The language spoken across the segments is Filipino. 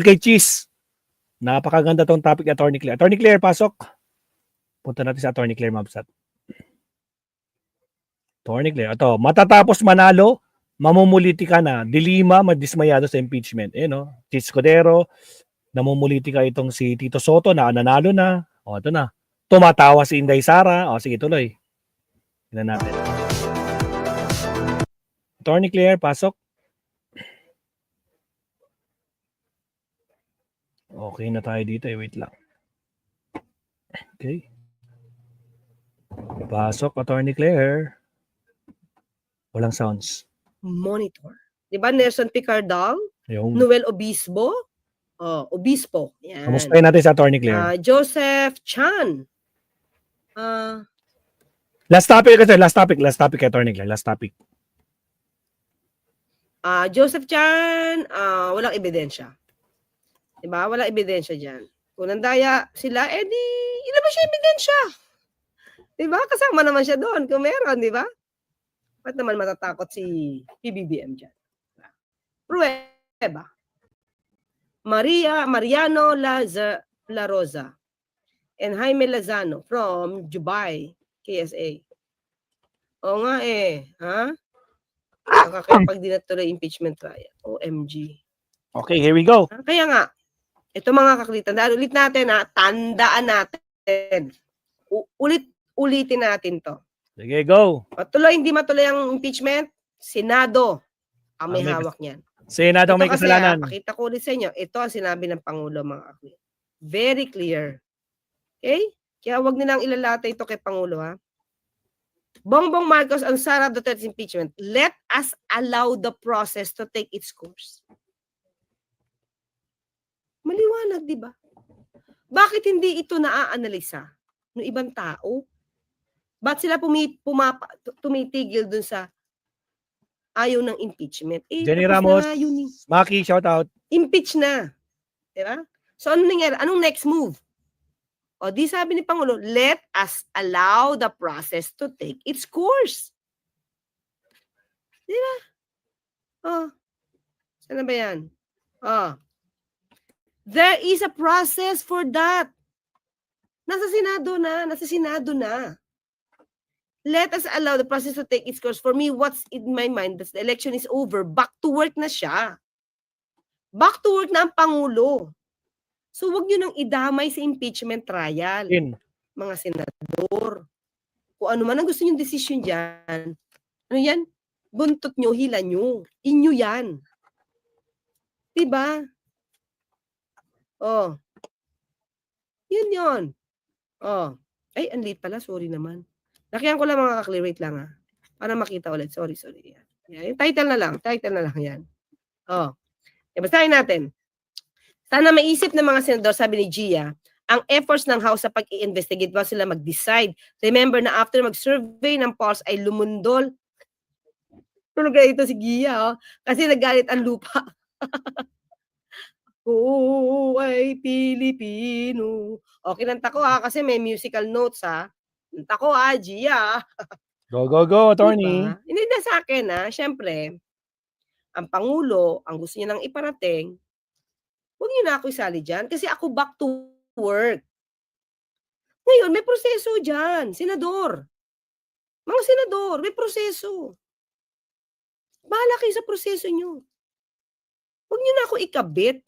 kay Cheese. Napakaganda tong topic, Attorney Claire. Attorney Claire, pasok. Punta natin sa Attorney Claire Mabsat. Attorney Claire, ito, matatapos manalo, mamumuliti ka na, dilima, madismayado sa impeachment. No? Cheese Codero, namumuliti ka itong si Tito Soto na nanalo na. O, ito na. Tumatawa si Inday Sara. O, sige, tuloy. Tignan natin. Attorney Claire, pasok. Okay na tayo dito Wait lang. Okay. Pasok, Attorney Claire. Walang sounds. Monitor. Diba Nelson Picardal? Yung... Noel Obispo? Obispo. Yan. Kamustahin natin sa Attorney Claire. Joseph Chan. Last topic, Attorney Claire. Last topic. Joseph Chan, walang ebidensya. Diba? Walang ebidensya dyan. Kung nandaya sila, di, ilabas siya ebidensya. Diba? Kasama naman siya doon kung meron, diba? Ba't naman matatakot si PBBM dyan? Prueba. Mariano La Rosa and Jaime Lozano from Dubai, KSA. Oo nga ha? Nakakapag di natuloy impeachment trial. OMG. Okay, here we go. Kaya nga, ito mga kaklitan, ulit natin tandaan natin. Ulitin natin to. Sige, go. Matuloy, hindi matuloy ang impeachment, Senado ang may hawak niyan. Senado may kasalanan. Pakita ko ulit sa inyo, ito ang sinabi ng Pangulo mga kaklitan. Very clear. Okay? Kaya wag nilang ilalata ito kay Pangulo ha. Bongbong Marcos and Sara Duterte's impeachment, let us allow the process to take its course. Maliwanag, di ba? Bakit hindi ito naa-analisa ng ibang tao? Ba't sila tumitigil dun sa ayaw ng impeachment? Jenny Ramos, Maki, shout out. Impeach na. Di ba? So, ano nangyari? Anong next move? O, di sabi ni Pangulo, let us allow the process to take its course. Di ba? Saan na ba yan? There is a process for that. Nasa Senado na. Let us allow the process to take its course. For me, what's in my mind, that the election is over, back to work na siya. Back to work na ang Pangulo. So, wag nyo nang idamay sa impeachment trial, mga senador. Kung ano man ang gusto nyo decision dyan, ano yan? Buntot nyo, hila nyo. Inyo yan. Diba? Yun. Ay, ang late pala. Sorry naman. Lakihan ko lang mga kakli. Wait lang para makita ulit. Sorry. Yan. Yung title na lang yan. Basahin natin. Sana maisip ng mga senador, sabi ni Gia, ang efforts ng House sa pag-i-investigate ba sila mag-decide. Remember na after mag-survey ng polls ay lumundol. Tulog ito si Gia, kasi nagalit ang lupa. Oo, ay Pilipino. Kinanta ko kasi may musical notes Kinanta ko Gia. Go, attorney. Diba? Hindi na sa akin syempre, ang Pangulo, ang gusto niya nang iparating, huwag niyo na ako isali dyan kasi ako back to work. Ngayon, may proseso dyan, senador. Mga senador, may proseso. Bahala kayo sa proseso nyo. Huwag niyo na ako ikabit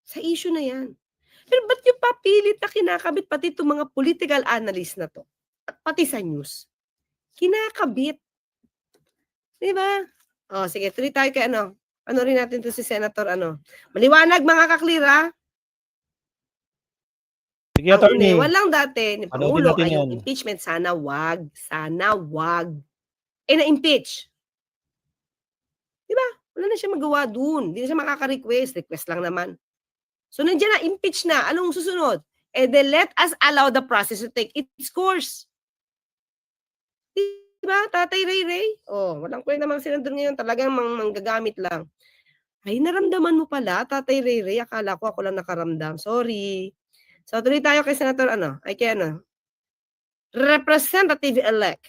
sa issue na yan. Pero ba't nyo papilit na kinakabit pati itong mga political analyst na to? At pati sa news. Kinakabit. Diba? Sige, tuloy tayo kay ano rin natin to si Senator Maliwanag mga kaklira. Sige, attorney. Walang dati ni Pangulo ay yung impeachment. Sana wag. Na-impeach. Diba? Wala na siya magawa dun. Hindi na siya makaka-request. Request lang naman. So, nandiyan na, impeach na. Anong susunod? Then let us allow the process to take its course. Diba, Tatay Ray? Walang kwenta mga senador ngayon. Talagang manggagamit lang. Ay, naramdaman mo pala, Tatay Ray. Akala ko ako lang nakaramdam. Sorry. So, tuloy tayo kay Senator Representative-elect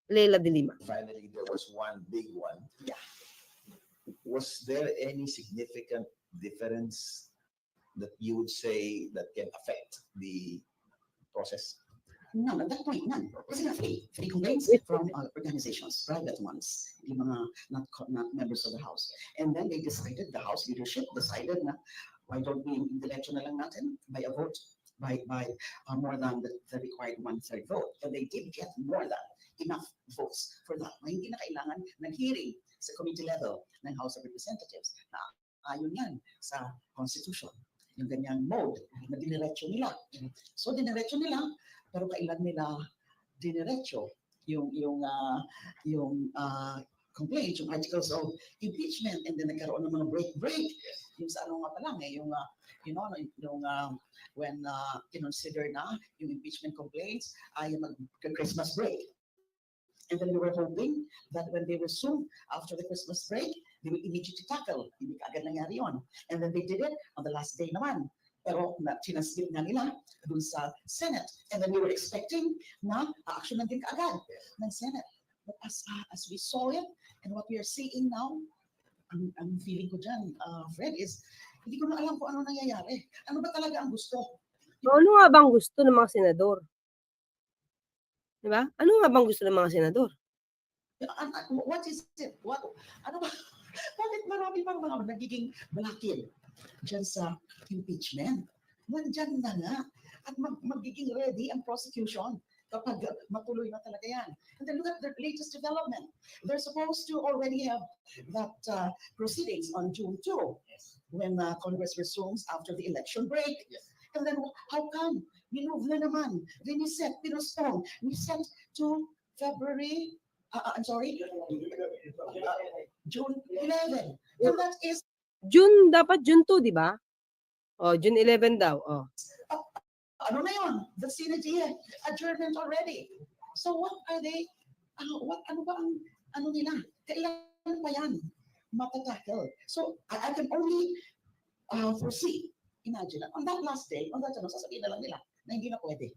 Leila de Lima. Finally, there was one big one. Yeah. Was there any significant difference that you would say that can affect the process? None at that point, none. Kasi nga free complaints from organizations, private ones, yung mga not members of the House. And then they decided, the House leadership decided na, why don't we diretso na lang natin by a vote, by more than the required 1/3 vote. And they did get more than enough votes for that. Na hindi na kailangan ng hearing sa committee level ng House of Representatives na ayon yan sa Constitution. Yung ganyang mode na diniretso nila. So diniretso nila, pero kailan nila diniretso yung complaint, yung articles of impeachment, and then nagkaroon ng mga break. Yung sa ano nga pa lang yung when consider na yung impeachment complaints ay mag-Christmas break. And then we were hoping that when they resume after the Christmas break, they will immediately tackle. Hindi kaagad nangyari yun. And then they did it on the last day naman. Pero sinasbit nga nila dun sa Senate. And then we were expecting na action na din kaagad ng Senate. But as we saw it, and what we are seeing now, ang feeling ko dyan, Fred, is hindi ko na alam kung ano nangyayari. Ano ba talaga ang gusto? Ano nga bang gusto ng mga senador? Diba? Ano nga bang gusto ng mga senador? What is it? Ano ba? Bakit marami pang mga nagiging balakid dyan sa impeachment? Nandyan na nga. At magiging ready ang prosecution kapag matuloy na talaga yan. And then look at the latest development. They're supposed to already have that proceedings on June 2 when Congress resumes after the election break. And then how come? Minove na naman. Then you set, pinostone. We set to February, I'm sorry, June 11. And that is... Dapat June 2, di ba? Oh, June 11 daw. Oh. Ano na yun? The Senate adjournment already. So what are they, ano ba ang, nila? Kailan pa yan matatakil? So I can only foresee, imagine, on that last day, sasabihin na lang nila na hindi na pwede.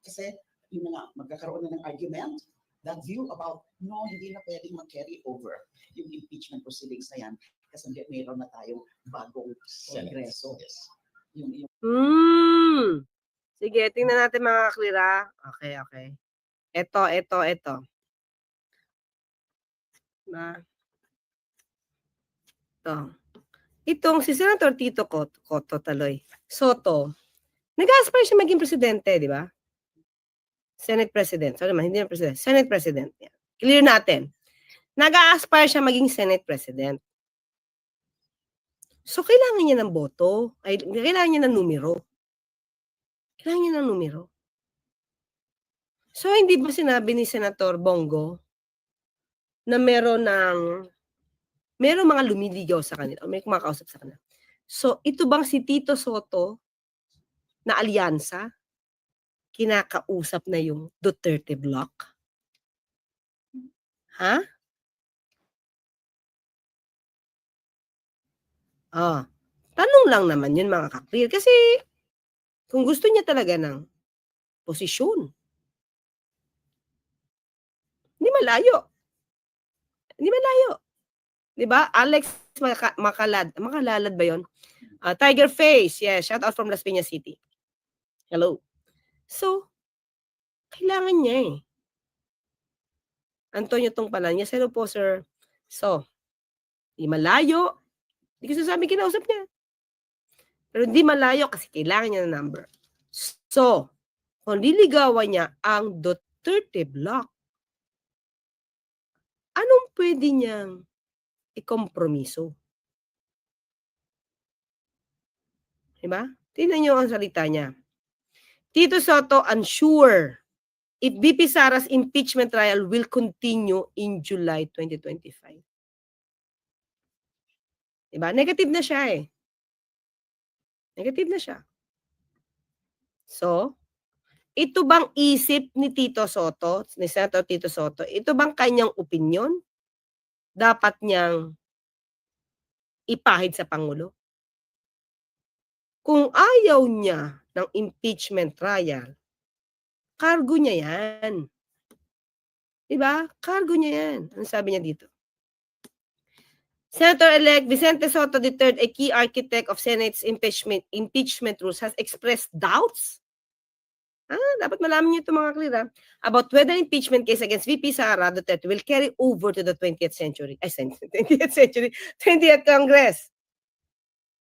Kasi yun na nga, magkakaroon na ng argument, that view about, no, hindi na pwedeng mag-carry over yung impeachment proceedings na yan kasi mayroon na tayong bagong Kongreso. Sige, tingnan natin mga kaklira. Okay. Ito. Itong si Senator Tito Cotto Taloy Soto, nag-aspire siya maging presidente, di ba? Senate President. Sorry naman, hindi na president. Senate President. Yan. Clear natin. Nag-aspire siya maging Senate President. So, kailangan niya ng boto. Kailangan niya ng numero. So, hindi ba sinabi ni Senator Bongo na meron mga lumiligaw sa kanila o may kumakausap sa kanila? So, ito bang si Tito Soto na alyansa kinakausap na yung Duterte block? Ha? Tanong lang naman yun mga kaklir. Kasi kung gusto niya talaga ng posisyon, hindi malayo. Diba? Alex Makalalad ba yun? Tiger Face. Yeah, shout out from Las Piñas City. Hello. So, kailangan niya Antonio Tongpalan. Yes, hello po, sir. So, di malayo. Hindi ko sasabi kinausap niya. Pero di malayo kasi kailangan niya ng number. So, kung liligawan niya ang Duterte block, anong pwede niyang ikompromiso? Diba? Tingnan niyo ang salita niya. Tito Soto unsure if VP Sara's impeachment trial will continue in July 2025. Diba? Negative na siya Negative na siya. So, ito bang isip ni Tito Soto, ni Senator Tito Soto, ito bang kanyang opinion? Dapat niyang ipahid sa Pangulo? Kung ayaw niya ng impeachment trial, cargo niya yan. Diba? Cargo niya yan. Ano sabi niya dito? Senator-elect Vicente Soto III, a key architect of Senate's impeachment rules, has expressed doubts. Dapat malaman niyo ito mga clear, about whether impeachment case against VP Sara Duterte will carry over to the 20th century. 20th Congress.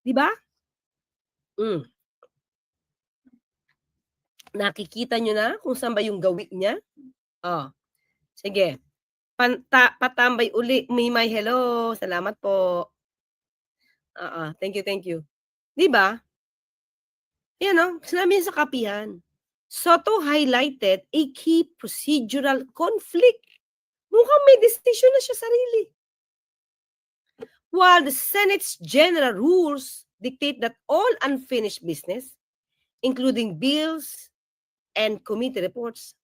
Di ba? Nakikita niyo na kung saan ba yung gawin niya? Sige. Patambay uli. Mimay, hello. Salamat po. Thank you. Di ba? Yan sinabi niya sa kapihan. Soto highlighted a key procedural conflict. Mukhang may decision na siya sarili. While the Senate's general rules dictate that all unfinished business, including bills and committee reports,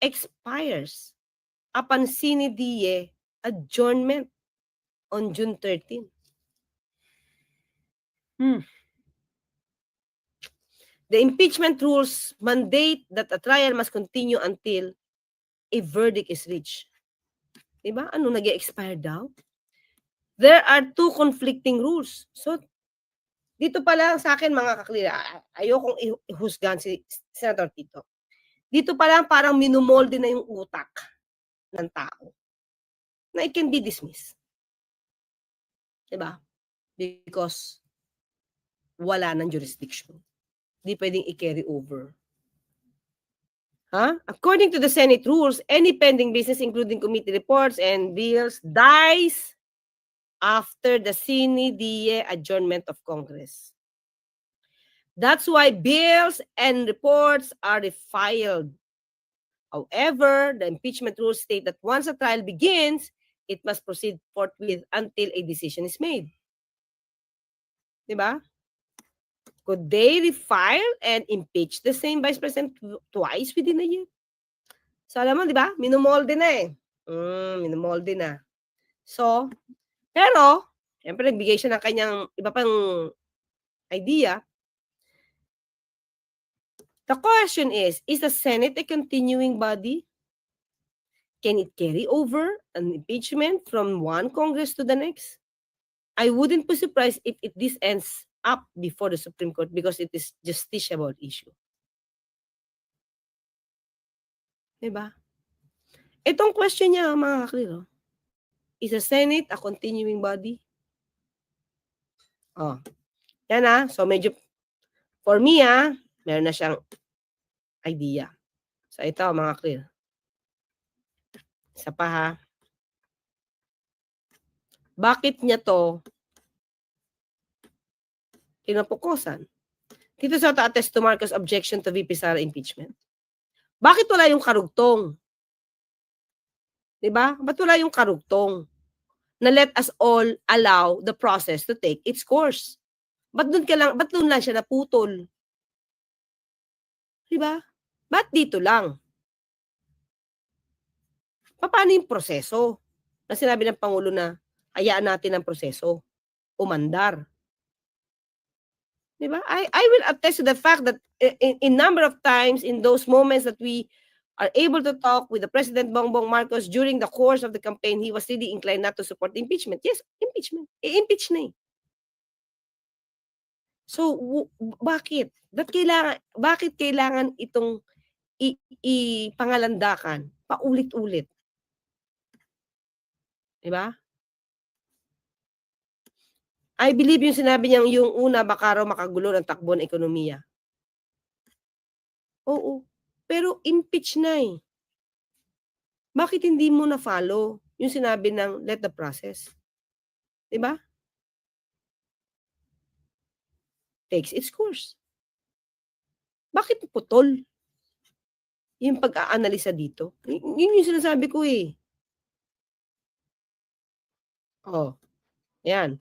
expires upon sine die adjournment on June 13. The impeachment rules mandate that a trial must continue until a verdict is reached. Diba? Ano nag-expire daw? There are two conflicting rules. So, dito pa lang sa akin mga kaklira, ayokong ihusgahan si Senator Tito. Dito pa lang parang minumolde na yung utak ng tao na it can be dismissed. Diba? Because wala ng jurisdiction. Di pwedeng i-carry over. According to the Senate rules, any pending business including committee reports and bills dies after the sine die adjournment of Congress. That's why bills and reports are refiled. However, the impeachment rules state that once a trial begins, it must proceed forthwith until a decision is made. Diba? Could they refile and impeach the same Vice President twice within a year? So, alam mo, di ba? Minumolde na eh. Minumolde na. So, pero, siyempre, nagbigay siya ng kanyang iba pang idea. The question is the Senate a continuing body? Can it carry over an impeachment from one Congress to the next? I wouldn't be surprised if this ends up before the Supreme Court because it is justiciable issue. Diba? Itong question niya, mga kakliro, is the Senate a continuing body? Yan so medyo, for me meron na siyang idea. So ito, mga kakliro. Isa pa Bakit niya to pinapukusan? Tito Soto attests to Marcos' objection to VP Sara impeachment. Bakit wala yung karugtong? Diba? Ba't wala yung karugtong? Na let us all allow the process to take its course. Ba't doon lang siya naputol? Diba? Ba't dito lang? Paano yung proseso? Na sinabi ng Pangulo na hayaan natin ang proseso. Umandar. Diba? I will attest to the fact that in number of times in those moments that we are able to talk with the President Bongbong Marcos during the course of the campaign, he was really inclined not to support impeachment. Yes, impeachment. I-impeach na eh. So, bakit? Bakit kailangan itong ipangalandakan paulit-ulit? Diba? I believe yung sinabi niyang yung una baka raw makagulo ng takbo ng ekonomiya. Oo. Pero impeach na eh. Bakit hindi mo na-follow yung sinabi ng let the process? Diba? Takes its course. Bakit putol yung pag-aanalisa dito? Yun yung sinasabi ko eh. Yan.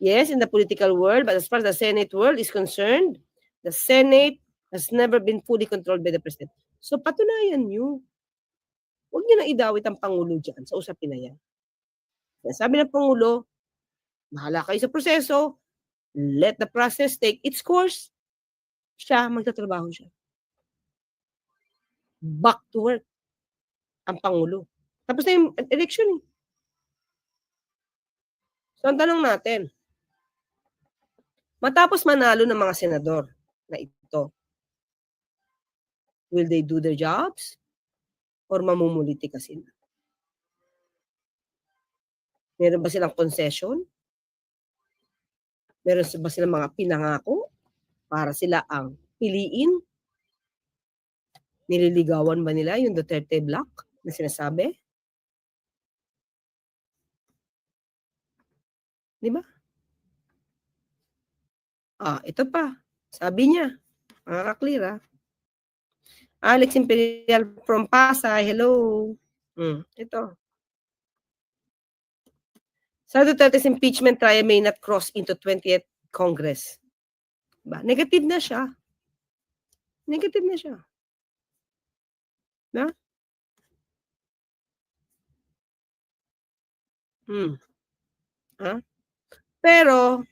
Yes, in the political world, but as far as the Senate world is concerned, the Senate has never been fully controlled by the President. So, patunayan nyo. Huwag nyo na idawit ang Pangulo dyan sa usapin na yan. Sabi ng Pangulo, bahala kayo sa proseso, let the process take its course, siya, magtatrabaho siya. Back to work ang Pangulo. Tapos na yung election eh. So, ang tanong natin, matapos manalo ng mga senador na ito, will they do their jobs? Or mamumulitika sila? Meron ba silang concession? Meron ba silang mga pinangako para sila ang piliin? Nililigawan ba nila yung Duterte Block na sinasabi? Di ba? Ito pa. Sabi niya, makaka-clear Alex Imperial from Pasay, hello. Ito. Sa Duterte's impeachment trial may not cross into 20th Congress. Diba? Negative na siya. Negative na siya. Na? Pero,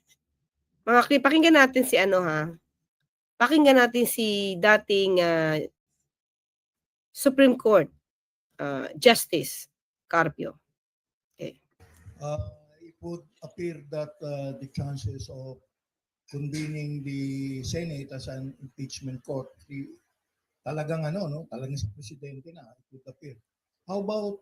pakinggan natin si pakinggan natin si dating Supreme Court Justice Carpio. Okay. It would appear that the chances of convening the Senate as an impeachment court, talagang talagang sa presidente na, it would appear. How about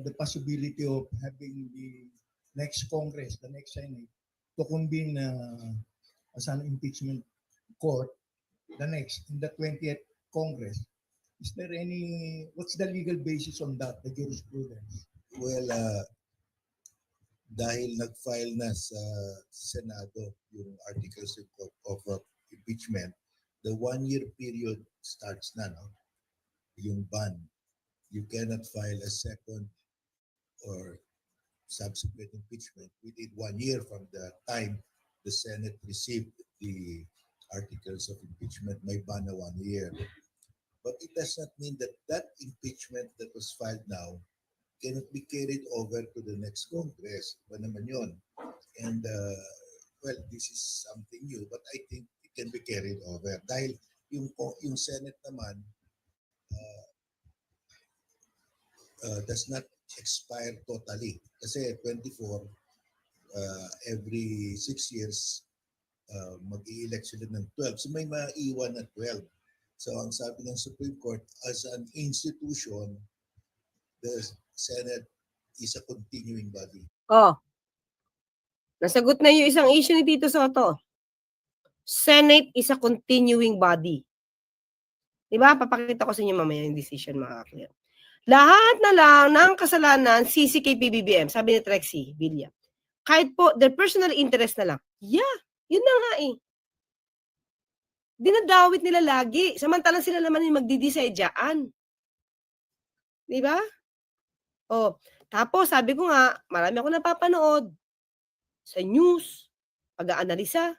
the possibility of having the next Congress, the next Senate, to convene as an impeachment court, in the 20th Congress? Is there what's the legal basis on that, the jurisprudence? Well, dahil nag-file na sa Senado yung articles of impeachment, the 1-year period starts na, no? Yung ban. You cannot file a second or subsequent impeachment within 1 year from the time the Senate received the articles of impeachment. May ban na 1 year. But it does not mean that that impeachment that was filed now cannot be carried over to the next Congress. Iba naman yun. And, well, this is something new, but I think it can be carried over. Dahil yung Senate naman does not expire totally. Kasi 24, every 6 years, mag-i-elect sila ng 12. So may maiwan na 12. So ang sabi ng Supreme Court, as an institution, the Senate is a continuing body. Nasagot na yung isang issue ni Tito Soto. Senate is a continuing body. Diba? Papakita ko sa inyo mamaya yung decision, mga clear. Lahat na lang ng kasalanan, sisi kay PBBM, sabi ni Trexie Villa. Kahit po, their personal interest na lang. Yeah, yun na nga Dinadawit nila lagi. Samantalang sila naman yung magdi-decide dyan. Diba? Tapos sabi ko nga, marami ako napapanood sa news, pag-aanalisa,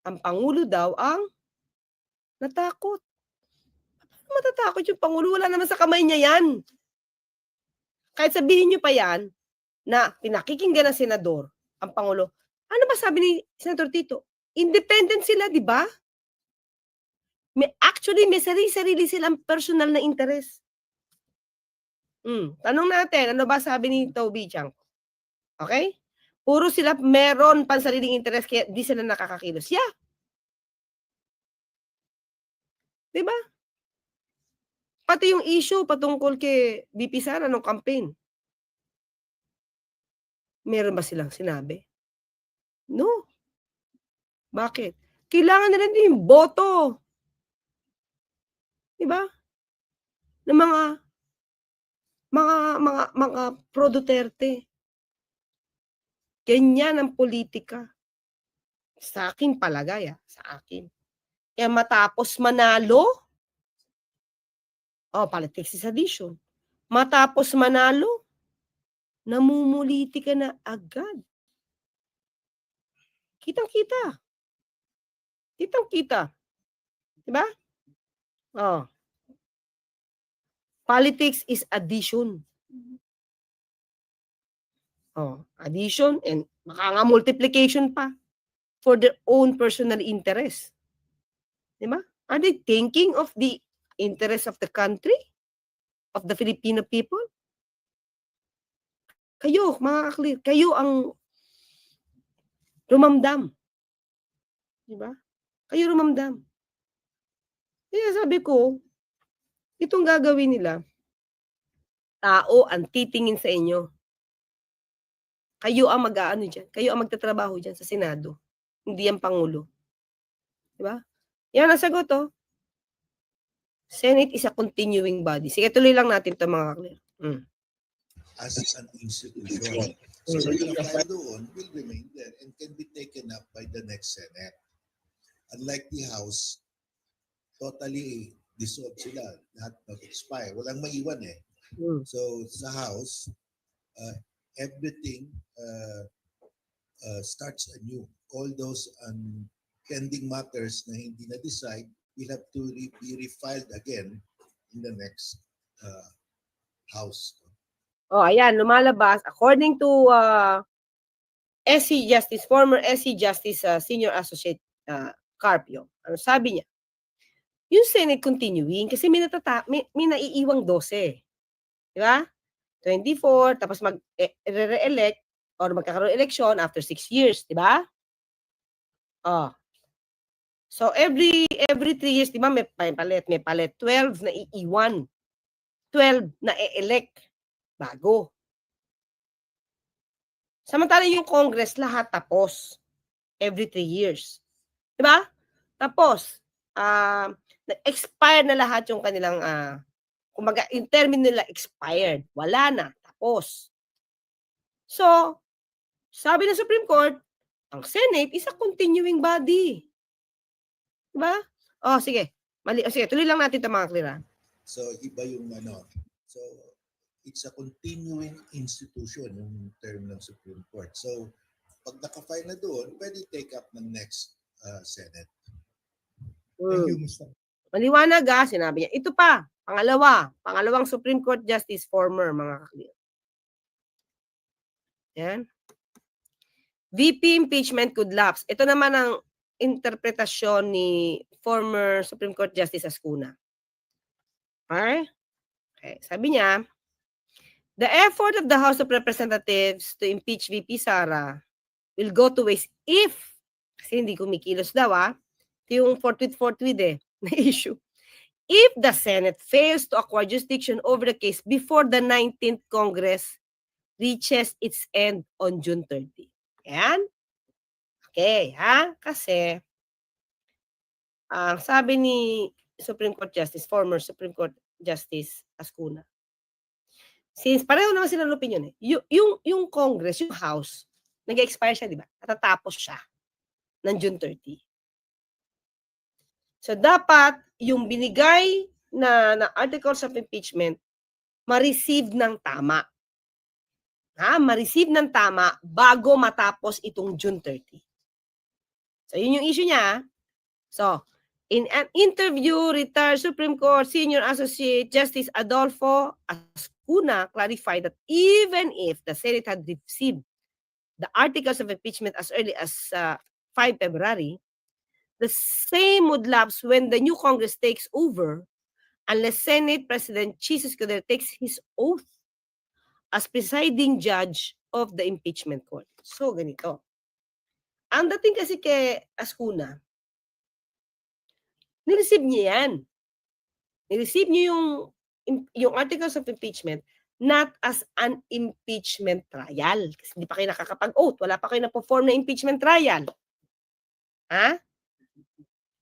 ang Pangulo daw ang natakot. Paano matatakot yung Pangulo? Wala naman sa kamay niya yan. Kahit sabihin niyo pa yan, na pinakikinggan ng senador, ang Pangulo, ano ba sabi ni Senator Tito? Independent sila, di ba? Actually, may sarili-sarili silang personal na interest. Tanong natin, ano ba sabi ni Toby Chanko? Okay? Puro sila meron pansariling interest kaya di sila nakakakilos. Yeah. Diba? Pati yung issue patungkol kay BP Sara nung campaign. Meron ba silang sinabi? No. Bakit? Kailangan nila din yung boto. Diba? Ng mga pro Duterte. Ganyan ang politika. Sa akin palagay, sa akin. Kaya matapos manalo, politics is addition. Matapos manalo, namumuliti ka na agad. Kitang-kita. Kitang-kita. Diba? Politics is addition. Addition and baka nga multiplication pa for their own personal interest. Diba? Are they thinking of the interest of the country? Of the Filipino people? Kayo, mga kaklir, kayo ang Rumamdam. Di ba? Kayo rumamdam. Kaya sabi ko, itong gagawin nila, tao ang titingin sa inyo. Kayo ang mag-aano dyan. Kayo ang magtatrabaho dyan sa Senado. Hindi ang Pangulo. Di ba? Yan ang sagot, oh. Senate is a continuing body. Sige, tuloy lang natin ito, mga kaklir. As an institution. So yung file doon will remain there and can be taken up by the next Senate. Unlike the House, totally dissolved sila. Lahat mag-expire. Walang maiwan eh. So sa House, everything starts anew. All those pending matters na hindi na-decide will have to be refiled again in the next House. Oh, ayan, lumalabas. According to SC Justice, former SC Justice Senior Associate Carpio, ano sabi niya? Yung Senate continuing, kasi may naiiwang 12. Di ba? 24, tapos mag-re-elect or magkakaroon election after 6 years. Di ba? Oh. So, every 3 years, di ba, may palit. 12 na iiwan. 12 na e-elect. Bago. Samantala yung Congress, lahat tapos. Every 3 years. Diba? Tapos, nag-expire na lahat yung kanilang, kumbaga, yung term nila expired. Wala na. Tapos. So, sabi ng Supreme Court, ang Senate is a continuing body. Diba? Oh, sige. Sige, tuloy lang natin ito, mga klira. So iba yung So it's a continuing institution yung term ng Supreme Court. So pag naka-file na doon, pwede take up ng next Senate. Thank you, Mr. Maliwanag sinabi niya. Ito pa, pangalawang Supreme Court Justice, former, mga kaklir. Yan. VP impeachment could lapse. Ito naman ang interpretasyon ni former Supreme Court Justice Ascuna. Okay. Sabi niya, the effort of the House of Representatives to impeach VP Sara will go to waste if, kasi hindi kumikilos daw ito yung forthwith na issue. If the Senate fails to acquire jurisdiction over the case before the 19th Congress reaches its end on June 30. Ayan. Okay, kasi ang sabi ni Supreme Court Justice, former Supreme Court Justice Ascuna, since pareho naman sila ng opinion yung Congress, yung House, nag-expire siya, di ba? Natatapos siya ng June 30. So, dapat yung binigay na articles of impeachment ma-receive ng tama. Ma-receive ng tama bago matapos itong June 30. So, yun yung issue niya. So, in an interview, retired Supreme Court Senior Associate Justice Adolfo Ascuna clarified that even if the Senate had received the articles of impeachment as early as 5 February, the same would lapse when the new Congress takes over unless Senate President Chis Escudero takes his oath as presiding judge of the impeachment court. So, ganito. Ang dating kasi kay Ascuna, nireceive niya yan. Nireceive niyo yung articles of impeachment not as an impeachment trial. Kasi hindi pa kayo nakakapag-oath. Wala pa kayo na-perform na impeachment trial.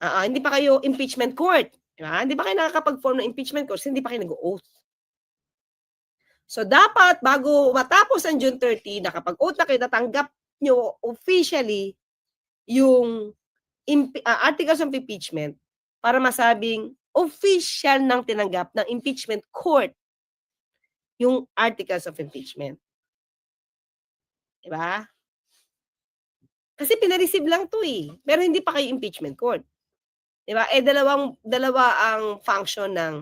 Hindi pa kayo impeachment court. Hindi pa kayo nakakapag-form na impeachment court kasi hindi pa kayo nag-oath. So, dapat bago matapos ang June 30, nakapag-oath na kayo, natanggap nyo officially yung articles of impeachment para masabing official nang tinanggap ng impeachment court yung articles of impeachment. Diba? Kasi pinareceive lang to pero hindi pa kayo impeachment court. Diba? Dalawa ang function ng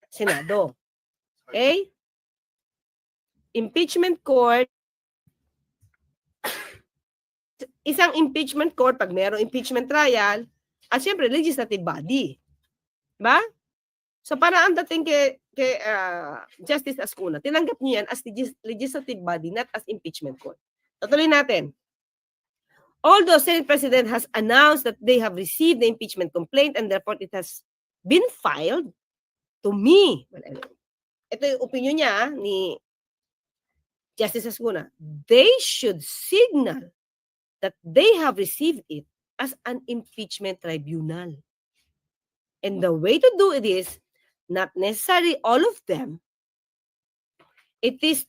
Senado. Okay? Impeachment court, isang impeachment court pag mayroong impeachment trial, at syempre legislative body. Diba? So para ang dating kay Justice Ascuna, tinanggap niyo yan as legislative body, not as impeachment court. Tutuloy natin. Although Senate President has announced that they have received the impeachment complaint and therefore it has been filed, to me, well, ito yung opinion niya ni Justice Ascuna, they should signal that they have received it as an impeachment tribunal. And the way to do it is, not necessarily all of them, it is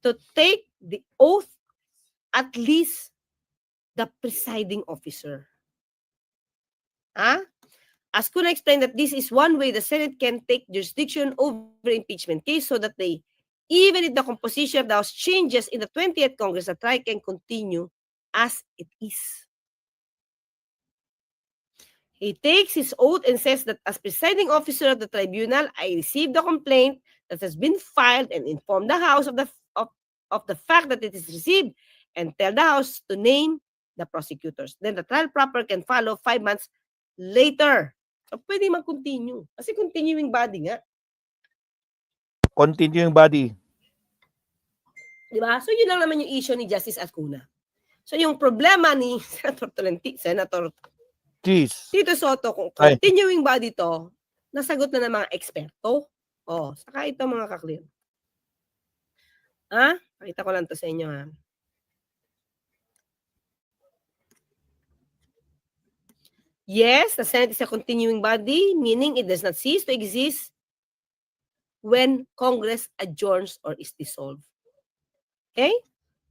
to take the oath at least the presiding officer. Ascuna explained that this is one way the Senate can take jurisdiction over impeachment case so that they, even if the composition of the House changes in the 20th Congress, the trial can continue as it is. He takes his oath and says that as presiding officer of the tribunal, I received the complaint that has been filed and inform the House of the fact that it is received and tell the House to name the prosecutors. Then the trial proper can follow 5 months later. So, pwede mag-continue. Kasi continuing body nga. Continuing body. Diba? So, yun lang naman yung issue ni Justice Ascuna. So, yung problema ni Senator Cheese. Tito Soto, kung Ay. continuing body to, nasagot na ng mga eksperto. Saka ito mga kaklear. Pakita ko lang to sa inyo, Yes, the Senate is a continuing body, meaning it does not cease to exist when Congress adjourns or is dissolved. Okay?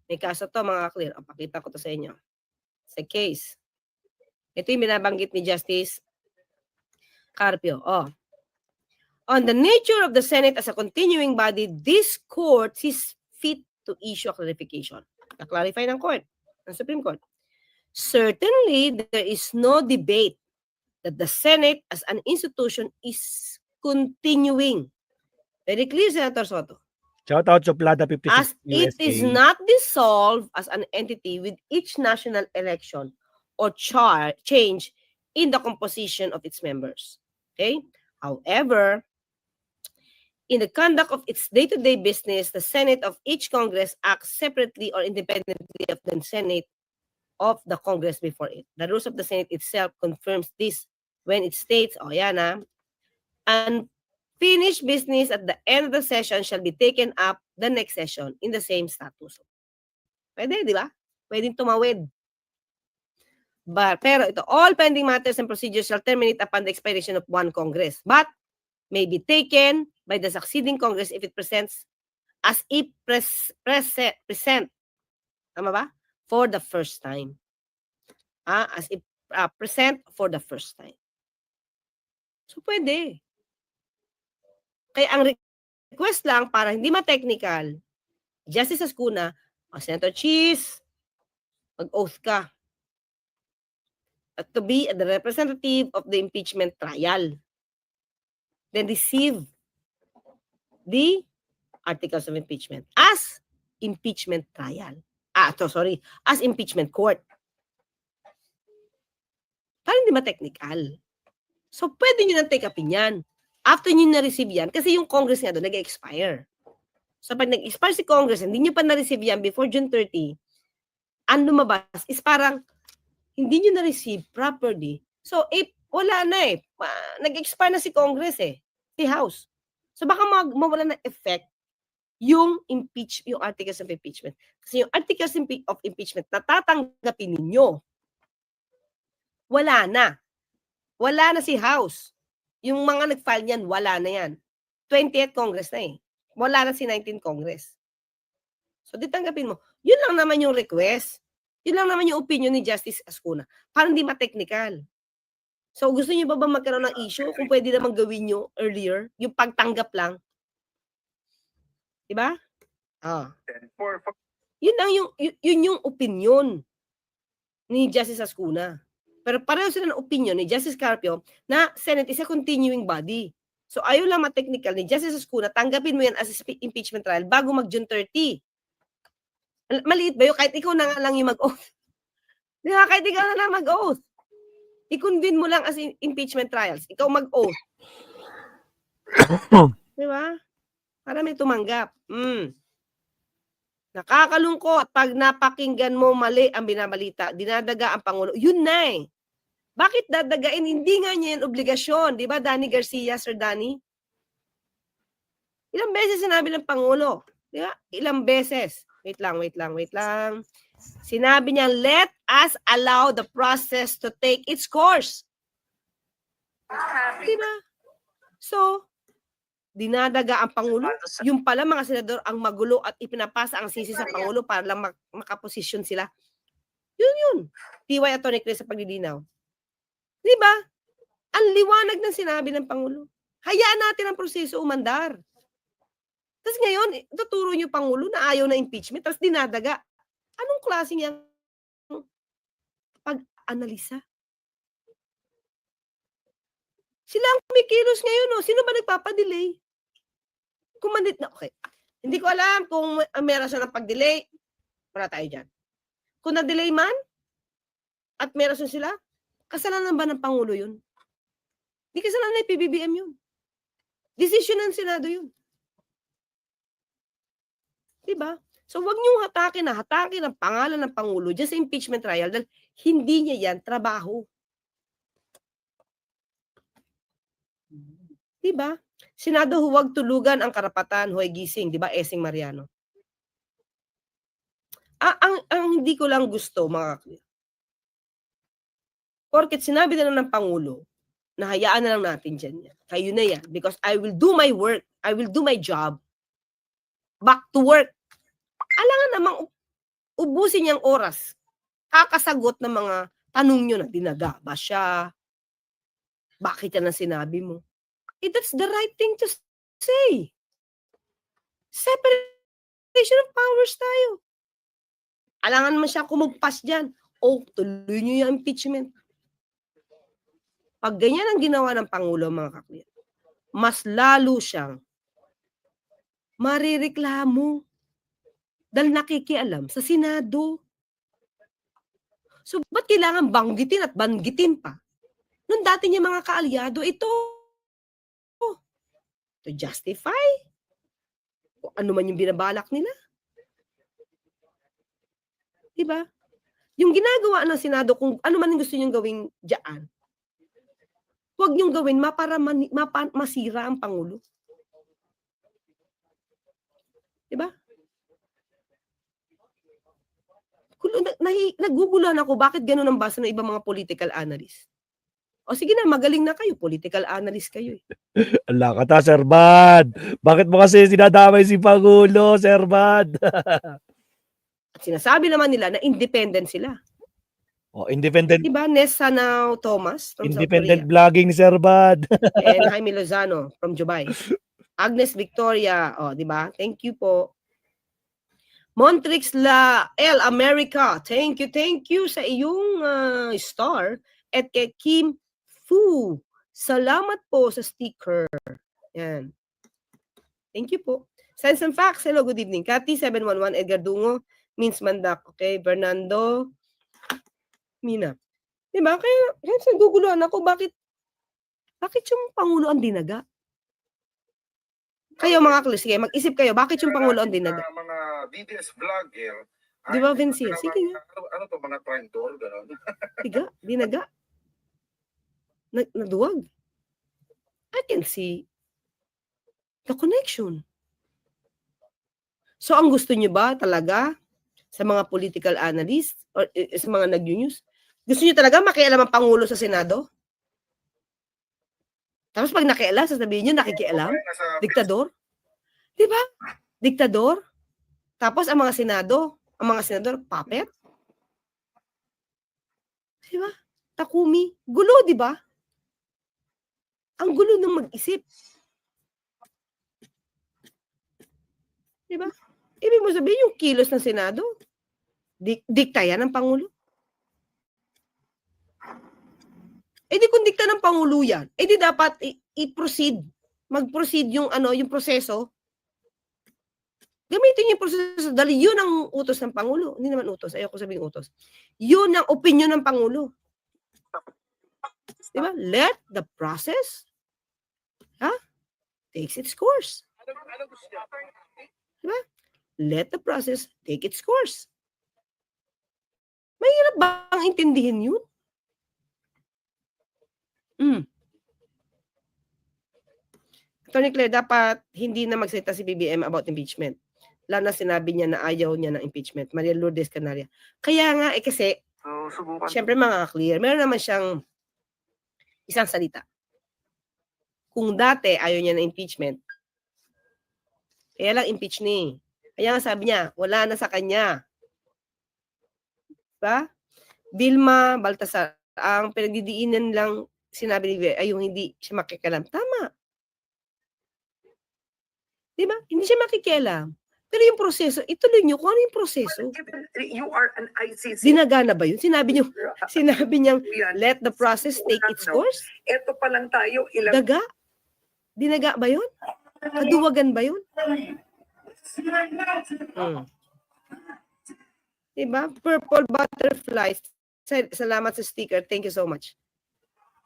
May kaso to mga kaklear. Pakita ko to sa inyo. Sa case. Ito yung binabanggit ni Justice Carpio. On the nature of the Senate as a continuing body, this court is fit to issue a clarification. Na-clarify ng court, ng Supreme Court. Certainly, there is no debate that the Senate as an institution is continuing. Very clear, Senator Soto. Shout out to Plada 56 As it is USA. not dissolved as an entity with each national election or change in the composition of its members. Okay? However, in the conduct of its day-to-day business, the Senate of each Congress acts separately or independently of the Senate of the Congress before it. The rules of the Senate itself confirms this when it states, unfinished business at the end of the session shall be taken up the next session in the same status. Pwede, di ba? Pwedeng tumawid. Pero ito, all pending matters and procedures shall terminate upon the expiration of one Congress, but may be taken by the succeeding Congress if it presents as if present. Tama ba? For the first time. As if present for the first time. So, pwede. Kaya ang request lang, para hindi ma-technical, Justice Ascuna, Senator Cheese, mag-oath ka. To be the representative of the impeachment trial. Then receive the articles of impeachment as impeachment trial. As impeachment court. Parang hindi ma-technical. So, pwede nyo nang take upin yan. After nyo na-receive yan, kasi yung Congress nga doon, nag-expire. So, pag nag-expire si Congress, hindi nyo pa na-receive yan before June 30, ang lumabas is parang hindi nyo na-receive properly. So, wala na nag-expire na si Congress si House. So, baka mawala ng effect yung articles of impeachment. Kasi yung articles of impeachment na tatanggapin ninyo, wala na. Wala na si House. Yung mga nag-file niyan, wala na yan. 20th Congress na Wala na si 19th Congress. So, ditanggapin mo. Yun lang naman yung request. Yun lang naman yung opinion ni Justice Ascuna. Parang di ma-technical. So, gusto niyo ba magkaroon ng issue kung pwede naman gawin nyo earlier? Yung pagtanggap lang. Diba? Yun yung opinion ni Justice Ascuna. Pero pareho sila ng opinion ni Justice Carpio na Senate is a continuing body. So ayaw lang ma-technical ni Justice Ascuna, tanggapin mo yan as impeachment trial bago mag-June 30. Maliit ba yun? Kahit ikaw na nga lang yung mag-oath. Di ba? Kahit ikaw na lang mag-oath. I-convene mo lang as impeachment trials. Ikaw mag-oath. Di ba? Para may tumanggap. Nakakalungkot pag napakinggan mo mali ang binabalita, dinadaga ang Pangulo. Yun na eh. Bakit dadagain? Hindi nga niya yan obligasyon. Di ba, Danny Garcia, Sir Danny? Ilang beses sinabi ng Pangulo? Di ba? Ilang beses. Wait lang. Sinabi niya, let us allow the process to take its course. Di ba? So, dinadaga ang Pangulo. Yung pala mga senador ang magulo at ipinapasa ang sisi sa Pangulo para lang makaposisyon sila. Yun. TY Atty. Chris sa paglilinaw. Di ba? Ang liwanag ng sinabi ng Pangulo. Hayaan natin ang proseso umandar. Tapos ngayon, tuturo niyo Pangulo na ayaw na impeachment, tapos dinadaga. Anong klase niyang pag-analisa? Sila ang kumikilos ngayon, no? Sino ba nagpapadelay? Kumandit na, okay. Hindi ko alam kung meron siya ng pag-delay. Wala tayo dyan. Kung na-delay man, at meron sila, kasalanan ba ng Pangulo yun? Hindi kasalanan ng PBBM yun. Decision ng Senado yun. Diba? So wag niyong hatakin ang pangalan ng Pangulo dyan sa impeachment trial dahil hindi niya yan trabaho. Diba? Senado huwag tulugan ang karapatan, huwag gising. Diba, Esing Mariano? Ang hindi ko lang gusto, mga kakli. Porket sinabi na ng Pangulo, na hayaan na lang natin dyan yan. Kayo na yan. Because I will do my work. I will do my job. Back to work. Alangan namang ubusin niyang oras. Kakasagot ng mga tanong nyo na dinaga ba siya? Bakit yan ang sinabi mo? That's the right thing to say. Separation of powers tayo. Alangan man siya kumugpas dyan. Tuloy nyo yung impeachment. Pag ganyan ang ginawa ng Pangulo, mga kakliyan, mas lalo siyang marireklamo dahil nakikialam sa Senado. So, ba't kailangan banggitin at banggitin pa? Nung dati niya mga kaalyado, ito, to justify kung ano man yung binabalak nila. Diba? Yung ginagawa ng Senado, kung ano man yung gusto niyong gawing dyan, huwag niyong gawin para masira ang Pangulo. Diba? Naguguluhan ako, bakit gano'n ang basa ng ibang mga political analyst? O sige na, magaling na kayo, political analyst kayo. Ala ka ta, Sir Bad. Bakit mo kasi sinadamay si Pangulo, Sir Bad? At sinasabi naman nila na independent sila. Independent. Diba, Nessa now Thomas from Independent South Korea. vlogging, Sir Bad. And Jaime Lozano from Dubai. Agnes Victoria, diba? Thank you po. Montrix La El America, thank you sa iyong star. At kay Kim Fu, salamat po sa sticker. Yan. Thank you po. Science and Facts, hello, good evening. Cathy 711, Edgar Dungo, Means Mandak, okay, Fernando, Mina. Diba? Kaya naguguluhan ako, bakit yung Pangulo ang dinaga? Kayo mga klis, sige, mag-isip kayo, bakit yung Pangulo ang dinaga? Mga DDS vlogger. Di ba, Vincent? Sige nga. Ano to, mga trendor, gano'n? Tiga, dinaga. Naduwag. I can see the connection. So, ang gusto nyo ba talaga sa mga political analysts or sa mga nag-news? Gusto nyo talaga makialam ang Pangulo sa Senado? Tapos pag nakialam, sasabihin nyo, nakikialam? Diktador? Di ba? Diktador? Tapos ang mga senador, puppet? Di ba? Takumi. Gulo, di ba? Ang gulo ng mag-isip. Di ba? Ibig mo sabihin, yung kilos ng Senado, dikta yan ng Pangulo. Di kung dikta ng Pangulo yan, di dapat i-proceed, mag-proceed yung proseso. Gamitin yung proseso dahil yun ang utos ng Pangulo. Hindi naman utos, ayoko sabihin utos. Yun ang opinion ng Pangulo. Diba? Let the process takes its course. Diba? Let the process take its course. Mahirap bang intindihin yun? Attorney Claire, dapat hindi na magsalita si BBM about impeachment. Lalo na sinabi niya na ayaw niya ng impeachment. Maria Lourdes Canaria. Kaya nga, kasi, subukan. syempre mga clear, meron naman siyang isang salita. Kung dati ayaw niya ng impeachment, kaya lang impeach ni. Kaya nga sabi niya, wala na sa kanya. Diba? Vilma Baltasar, ang pinagdidiinan lang sinabi ni ay yung hindi siya makikialam. Tama. Diba? Hindi siya makikialam. Pero yung proseso, ituloy niyo kung ano yung proseso. You are an ICC. Dinagana ba yun? Sinabi niyang let the process take its course? Ito pa lang tayo, ilang Daga? Dinaga ba yun? Kaduwagan ba yun? Diba? Purple butterflies. Salamat sa sticker. Thank you so much.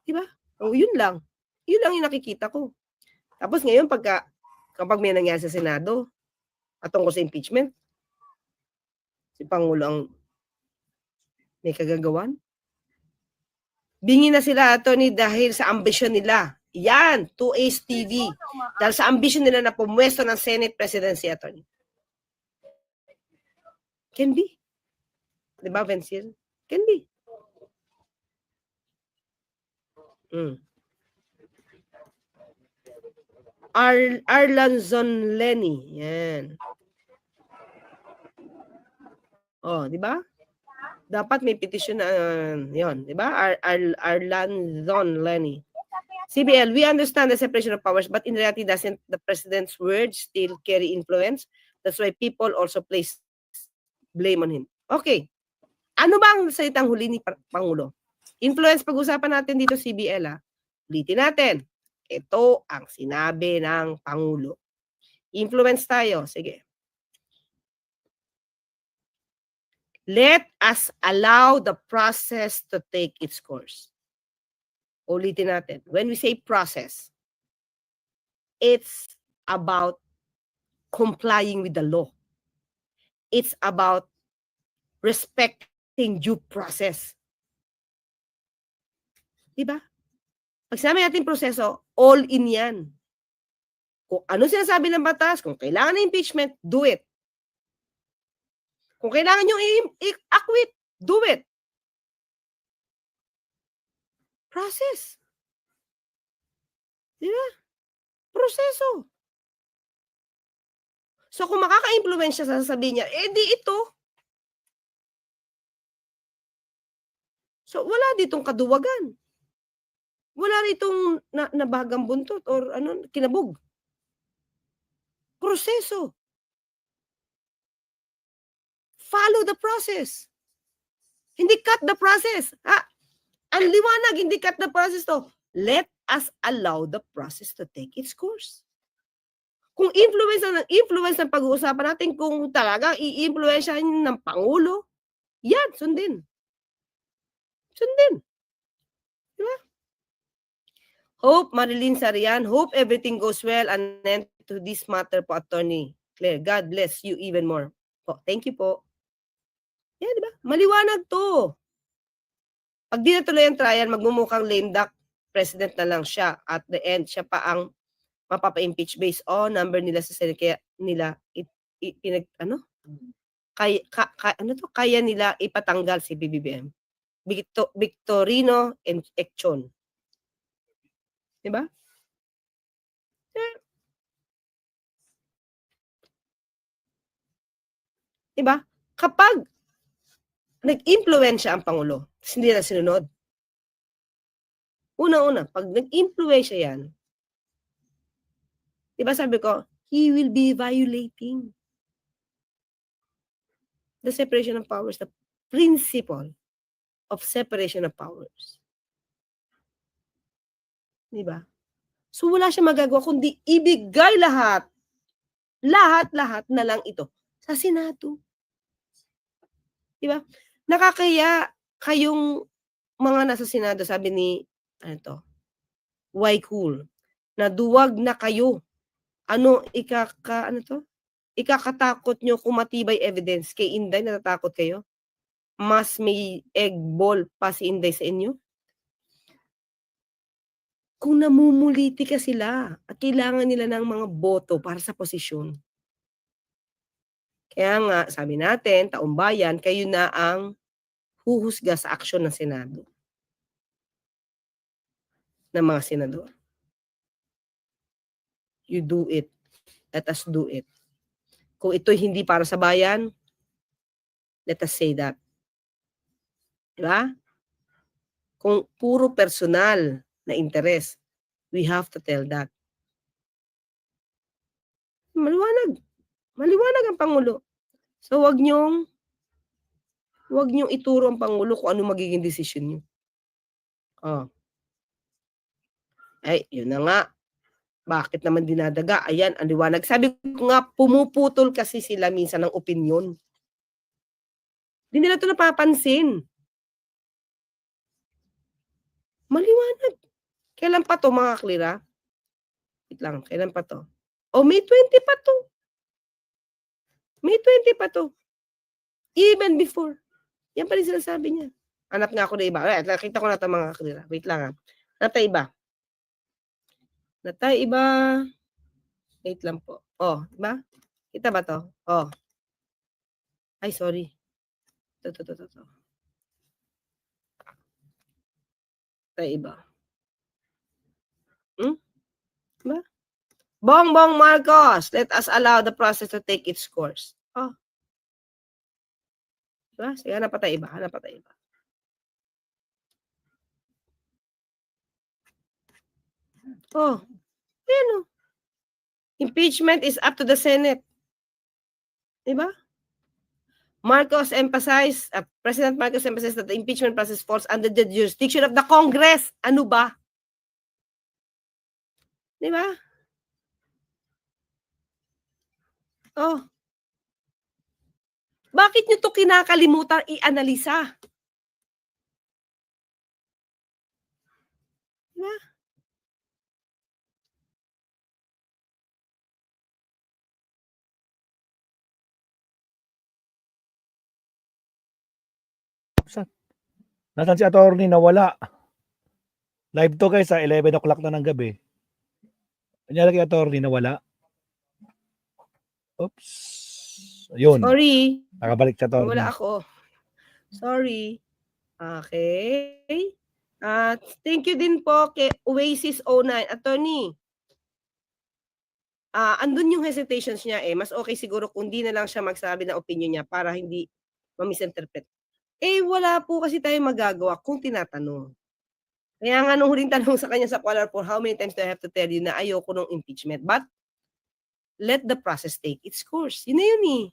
Diba? O, yun lang. Yun lang yung nakikita ko. Tapos ngayon, kapag may nangyari sa Senado, at tungkol sa impeachment, si Pangulo ang may kagagawan. Bingi na sila, Attorney, dahil sa ambisyon nila. Yan, 2A's TV. Dahil sa ambisyon nila na pumwesto ng Senate Presidency, Attorney. Can be. Diba, Venciel? Can be. Arlanzon Lenny. Yan. Oh, di ba? Dapat may petition na yon, di ba? Arlanzon Lenny. CBL, we understand the separation of powers, but in reality, doesn't the president's words still carry influence? That's why people also place blame on him. Okay. Ano ba ang salitang huli ni Pangulo? Influence, pag-usapan natin dito, CBL. Ulitin natin. Ito ang sinabi ng Pangulo. Influence tayo. Sige. Let us allow the process to take its course. Ulitin natin. When we say process, it's about complying with the law. It's about respecting due process. Diba? Pag sinabi natin proseso, all in yan. Kung ano sinasabi ng batas, kung kailangan ng impeachment, do it. Kung kailangan nyo i-acquit, do it. Process. Diba? Proseso. So kung makaka-influence siya, sasabihin niya, di ito. So wala ditong kaduwagan. Wala ditong nabagang buntot or kinabog. Proseso. Follow the process. Hindi cut the process. Ang liwanag, hindi cut the process to. Let us allow the process to take its course. Kung influence ng pag-uusapan natin, kung talagang i-influensyahan ng Pangulo, yan, sundin. Sundin. Diba? Hope, Marilyn Sarian, hope everything goes well and end to this matter po, Attorney Claire. God bless you even more. Po, thank you po. Yan, diba? Maliwanag to. Pag di natuloy ang trial, magmumukhang lame duck, president na lang siya. At the end, siya pa ang mapapa-impeach based on number nila sa Senate. Kaya nila, kaya nila ipatanggal si BBM. Victorino and Ekchon. Diba? Diba? Kapag nag-impluwensya ang Pangulo, hindi na sinunod. Una-una, pag nag-impluwensya yan, diba sabi ko, he will be violating the separation of powers, the principle of separation of powers. Diba? So wala siya magagawa kundi ibigay lahat na lang ito sa Senado. Diba? Nakakaya kayong mga nasa Senado, sabi ni why cool, na duwag na kayo. ikakatakot nyo kung matibay evidence. Kay Inday, natatakot kayo? Mas may egg ball pa si Inday sa inyo? Kung namumuliti ka sila at kailangan nila ng mga boto para sa posisyon. Kaya nga, sabi natin, taong bayan, kayo na ang huhusga sa aksyon ng Senado. Ng mga senador. You do it. Let us do it. Kung ito'y hindi para sa bayan, let us say that. Diba? Kung puro personal na interes, we have to tell that. Maliwanag. Maliwanag ang Pangulo. So wag niyong ituro ang Pangulo kung ano magiging desisyon niyo. Oh. Ay, yun na nga. Bakit naman dinadaga? Ayan, ang liwanag. Sabi ko nga, pumuputol kasi sila minsan ng opinyon. Hindi nila ito napapansin. Maliwanag. Kailan pa to mga klira? Wait lang, kailan pa to? O May 20 pa to. May 20 pa to. Even before. Yan pa rin sinasabi niya. Hanap nga ako na iba. Nakita ko na ito mga klira. Wait lang ha. Hanap tayo iba. Iba. Wait lang po. Oh, diba? Kita ba to? Oh. Ay, sorry. Ito. Tayo iba. Diba? Bongbong Marcos, let us allow the process to take its course. Oh. Diba? Sige, hanap pa tayo iba. Oh. Ayan o. Impeachment is up to the Senate. Diba? President Marcos emphasized that the impeachment process falls under the jurisdiction of the Congress. Ano ba? Diba? Oh. Bakit nyo to kinakalimutan i-analisa? Diba? Nasaan si attorney nawala? Live to guys sa 11 o'clock na ng gabi. Kanya kay attorney nawala. Oops. Ayun. Sorry. Nakabalik sa attorney. Wala ako. Sorry. Okay. Thank you din po kay Oasis 09. Attorney. Andun yung hesitations niya eh. Mas okay siguro kung di na lang siya magsabi ng opinion niya para hindi ma-misinterpret. Wala po kasi tayong magagawa kung tinatanong. Kaya nga nung huling tanong sa kanya sa Kuala Lumpur, how many times do I have to tell you na ayoko ng impeachment? But, let the process take its course. Yun na yun eh.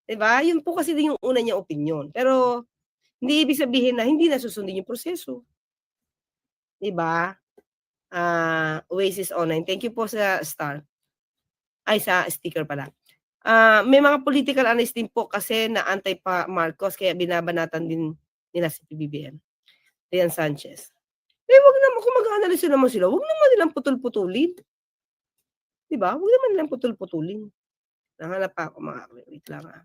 Diba? Yun po kasi din yung una niyang opinion. Pero, hindi ibig sabihin na hindi nasusundin yung proseso. Diba? Oasis Online. Thank you po sa star. Ay, sa sticker pala. May mga political analyst din po kasi na anti pa Marcos kaya binabanatan din nila si PBBM. Rian Sanchez. Wag naman kung mag-analyze naman sila, wag naman nilang putol-putulin. Diba? Wag naman nilang putol-putulin. Nahanap pa ako mga wait lang ha.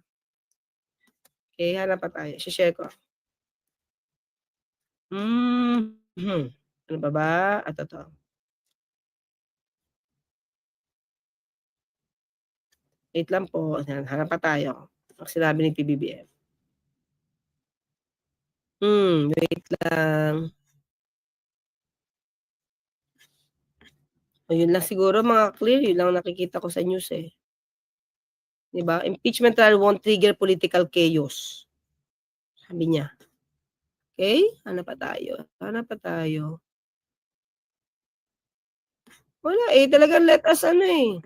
Okay, hanap pa tayo. Share ko. Ano pa ba? At ito. Wait lang po. Hanap pa tayo. Ang sinabi ni PBBM. Wait lang. Yun lang siguro mga clear. Yun lang nakikita ko sa news eh. Diba? Impeachment trial won't trigger political chaos. Sabi niya. Okay? Hanap pa tayo. Wala eh. Talagang let us eh.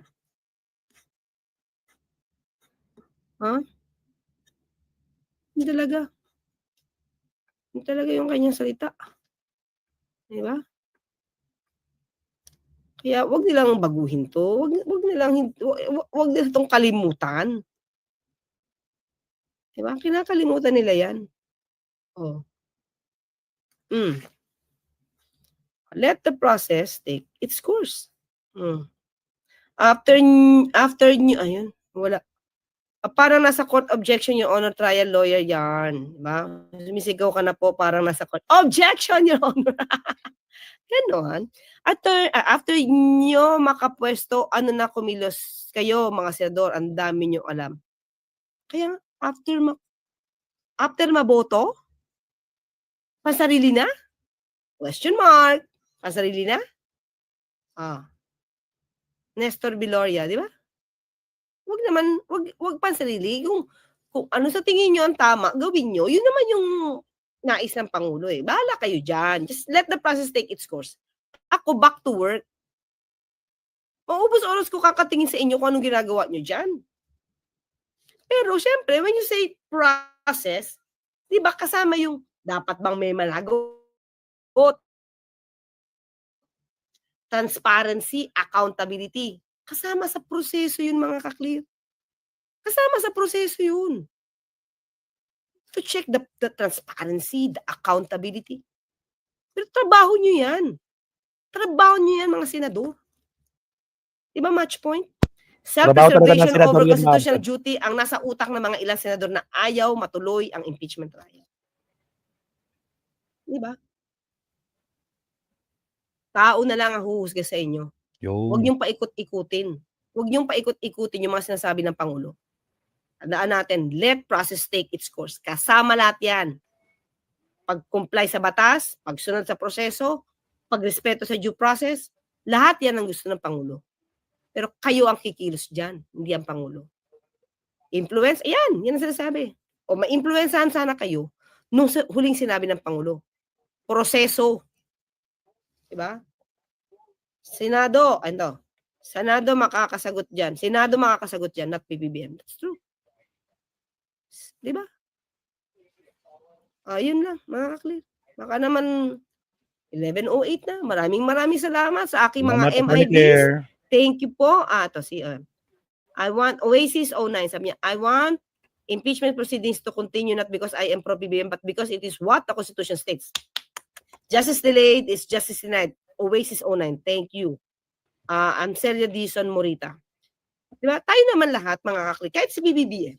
Hindi talaga yung kanyang salita. Diba? Kaya wag nilang baguhin to. Wag nila itong kalimutan. Diba? Kinakalimutan nila yan. Oh. Let the process take its course. After ayun. Wala. Parang nasa court objection, Your Honor, trial lawyer yan. Diba? Sumisigaw ka na po, parang nasa court. Objection, Your Honor! Ganon. After nyo makapwesto, ano na kumilos kayo, mga senador, ang dami nyo alam. Kaya after maboto, pansarili na? Question mark. Pansarili na? Nestor Viloria, di ba? Wag pansarili. Kung ano sa tingin nyo ang tama, gawin nyo. Yun naman yung nais ng Pangulo eh. Bahala kayo dyan. Just let the process take its course. Ako, back to work. Maubos oras ko kakatingin sa inyo kung anong ginagawa nyo dyan. Pero, syempre, when you say process, di ba kasama yung dapat bang may malagot? Transparency, accountability. Kasama sa proseso yun, mga kaklear. Kasama sa proseso yun. To check the transparency, the accountability. Pero trabaho nyo yan. Trabaho nyo yan, mga senador. Diba match point? Self-preservation over constitutional duty ang nasa utak ng mga ilang senador na ayaw matuloy ang impeachment trial. Diba? Tao na lang ang huhusga sa inyo. Huwag niyong paikot-ikutin. Huwag niyong paikot-ikutin yung mga sinasabi ng Pangulo. Tandaan natin, let process take its course. Kasama lahat yan. Pag-comply sa batas, pagsunod sa proseso, pagrespeto sa due process, lahat yan ang gusto ng Pangulo. Pero kayo ang kikilos dyan, hindi ang Pangulo. Influence, ayan, yan ang sinasabi. O ma-influencehan sana kayo nung huling sinabi ng Pangulo. Proseso. Diba? Senado makakasagot dyan. Senado makakasagot dyan, not PBBM. That's true. Diba? Yun lang, mga kaklear. Baka naman 11:08 na. Maraming salamat sa aking mga MIBs. Thank you po. I want Oasis 09. Sabi niya, I want impeachment proceedings to continue not because I am pro-PBBM but because it is what the Constitution states. Justice delayed is justice denied. Oasis 09. Thank you. I'm Celia Dizon Morita. Diba? Tayo naman lahat, mga kakli, kahit si BBBM,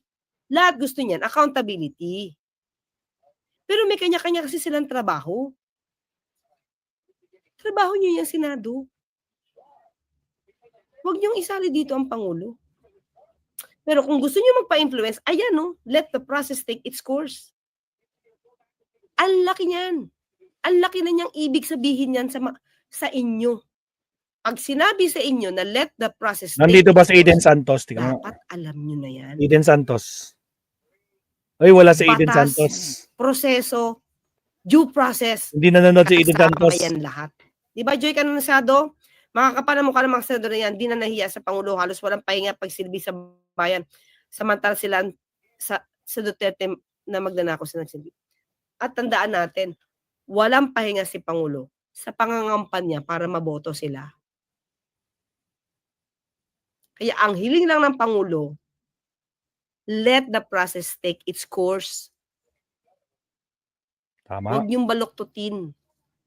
lahat gusto niyan, accountability. Pero may kanya-kanya kasi silang trabaho. Trabaho niyo yung Senado. Huwag niyong isali dito ang Pangulo. Pero kung gusto niyo magpa-influence, ayan no, let the process take its course. Ang laki niyan. Ang laki na niyang ibig sabihin niyan sa inyo. Pag sinabi sa inyo na let the process take Nandito ba si its Eden course, Santos? dapat alam niyo na yan. Eden Santos. Ay, wala si Eden Batas, Santos. proseso, due process. Hindi nanonood si Eden Santos. Kasama yan lahat. Di ba, Joy Canonizado? Mga kapal na mukha ng mga senador na yan, di na nahiya sa Pangulo, halos walang pahinga pagsilbi sa bayan. Samantala sila sa Duterte na magnanakaw sila nagsilbi. At tandaan natin, walang pahinga si Pangulo sa pangangampanya para maboto sila. Kaya ang hiling lang ng Pangulo, let the process take its course. Tama. Huwag niyong baluktutin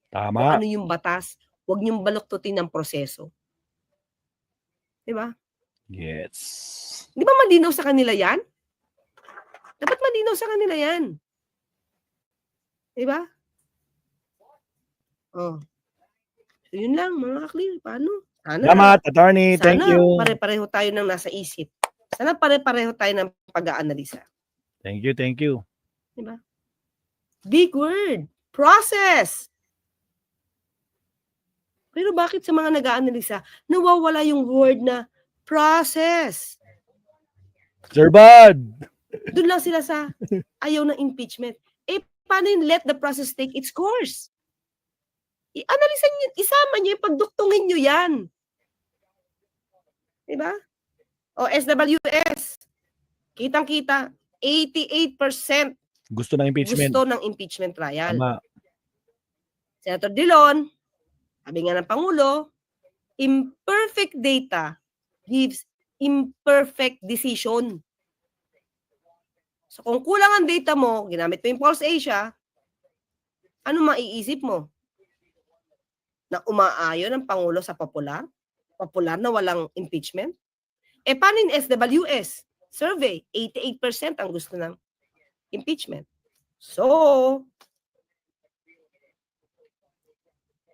kung Tama. ano yung batas. Huwag niyong baluktutin ang proseso. Diba? Yes. Di ba malinaw sa kanila yan? Dapat malinaw sa kanila yan. Diba? So, yun lang, mga kaklear. Paano? Salamat, attorney. Thank you. Sana pare-pareho tayo ng nasa isip. Sana pare-pareho tayo ng pag-aanalisa. Thank you, thank you. Diba? Big word. Process. Pero bakit sa mga nag-aanalisa, nawawala yung word na process? Sir Bud. Doon lang sila sa ayaw ng impeachment. Paano yung let the process take its course? I-analisan nyo, isama nyo, pagduktungin nyo yan. Diba? O SWS, kitang-kita, 88% Gusto ng impeachment. gusto ng impeachment trial. Tama. Senator Dillon, sabi nga ng Pangulo, imperfect data gives imperfect decision. So kung kulang ang data mo, ginamit mo yung Pulse Asia, ano maiisip mo? Na umaayon ang Pangulo sa popular? Popular na walang impeachment? paano yung SWS? Survey, 88% ang gusto ng impeachment. So,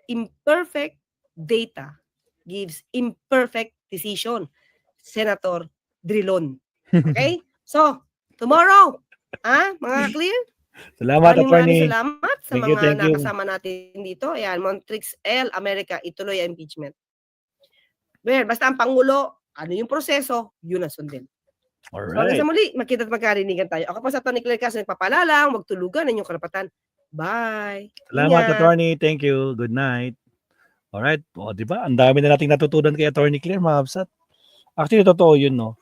imperfect data gives imperfect decision. Senator Drilon. Okay? So, tomorrow, mga clear? Salamat, Maraming attorney. salamat sa Thank you, mga thank you. nakasama natin dito. Ayan, Montrix L. America, ituloy ang impeachment. Well, basta ang Pangulo, ano yung proseso, yun ang sundin. So hanggang Alright. sa muli, magkita at magkarinigan tayo. Ako po sa Tony Claire Castro, nagpapalala, huwag tulugan ang inyong karapatan. Bye! Salamat, Ingat. attorney. Thank you. Good night. Alright. O, di ba? Ang dami na nating natutunan kay Attorney Claire, mga kapsat. Actually, totoo yun, no?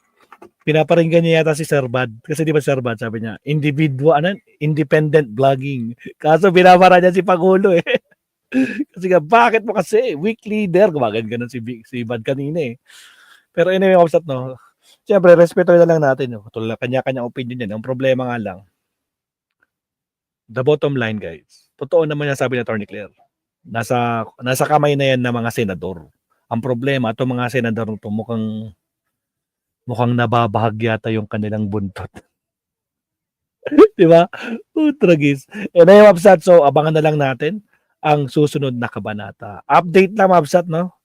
Pinaparinggan niya yata si Sir Bad. Kasi di ba Sir Bad, sabi niya, independent vlogging. Kaso binabara niya si Pangulo eh. Kasi nga, bakit mo kasi? Weak leader. Gumagan si Bad kanina eh. Pero anyway, kapsat, no? Siyempre, respetuhin na lang natin. No? Tulad kanya-kanyang opinion yan. Ang problema nga lang, the bottom line, guys, totoo naman yung sabi ni Attorney Claire. Nasa kamay na yan ng mga senador. Ang problema, itong mga senador ito, mukhang nababahag yata yung kanilang buntot. Di ba? Tragis. Na yung Mabsat, so abangan na lang natin ang susunod na kabanata. Update lang, Mabsat, no?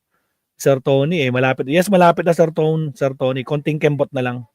Sir Tony, malapit. Yes, malapit na Sir Tony. Konting kembot na lang.